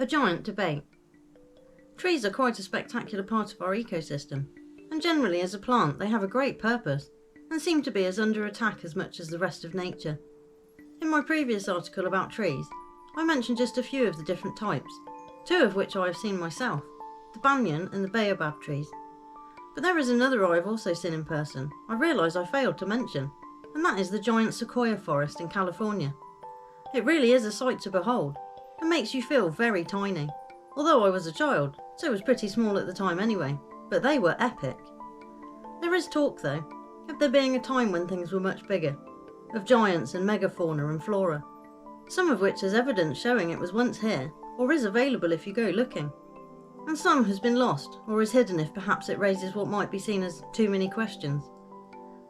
A giant debate. Trees are quite a spectacular part of our ecosystem, and generally as a plant they have a great purpose, and seem to be as under attack as much as the rest of nature. In my previous article about trees, I mentioned just a few of the different types, two of which I have seen myself, the banyan and the baobab trees. But there is another I have also seen in person I realise I failed to mention, and that is the giant sequoia forest in California. It really is a sight to behold, and makes you feel very tiny. Although I was a child, so was pretty small at the time anyway, but they were epic. There is talk though, of there being a time when things were much bigger, of giants and megafauna and flora, some of which has evidence showing it was once here, or is available if you go looking. And some has been lost, or is hidden if perhaps it raises what might be seen as too many questions.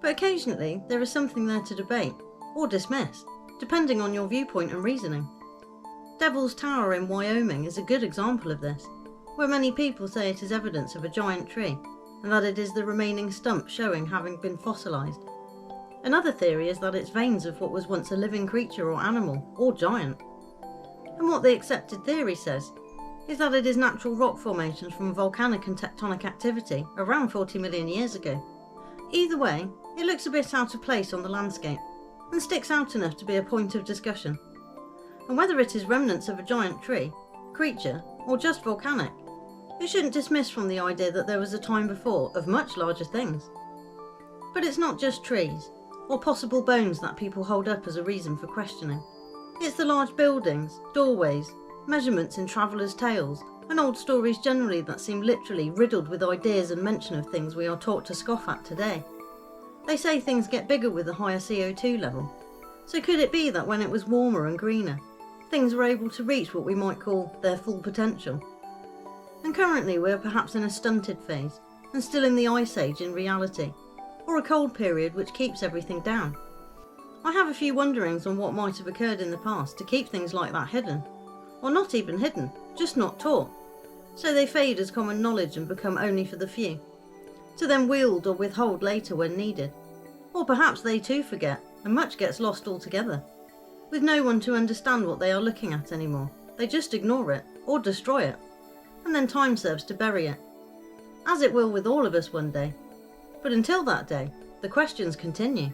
But occasionally there is something there to debate, or dismiss, depending on your viewpoint and reasoning. Devil's Tower in Wyoming is a good example of this, where many people say it is evidence of a giant tree, and that it is the remaining stump showing having been fossilised. Another theory is that it's veins of what was once a living creature or animal, or giant. And what the accepted theory says is that it is natural rock formations from volcanic and tectonic activity around 40 million years ago. Either way, it looks a bit out of place on the landscape, and sticks out enough to be a point of discussion. And whether it is remnants of a giant tree, creature, or just volcanic, you shouldn't dismiss from the idea that there was a time before of much larger things. But it's not just trees, or possible bones that people hold up as a reason for questioning. It's the large buildings, doorways, measurements in travellers' tales, and old stories generally that seem literally riddled with ideas and mention of things we are taught to scoff at today. They say things get bigger with a higher CO2 level, so could it be that when it was warmer and greener, things were able to reach what we might call their full potential? And currently we are perhaps in a stunted phase, and still in the ice age in reality, or a cold period which keeps everything down. I have a few wonderings on what might have occurred in the past to keep things like that hidden, or not even hidden, just not taught, so they fade as common knowledge and become only for the few, to then wield or withhold later when needed. Or perhaps they too forget, and much gets lost altogether. With no one to understand what they are looking at anymore, they just ignore it, or destroy it, and then time serves to bury it. As it will with all of us one day. But until that day, the questions continue.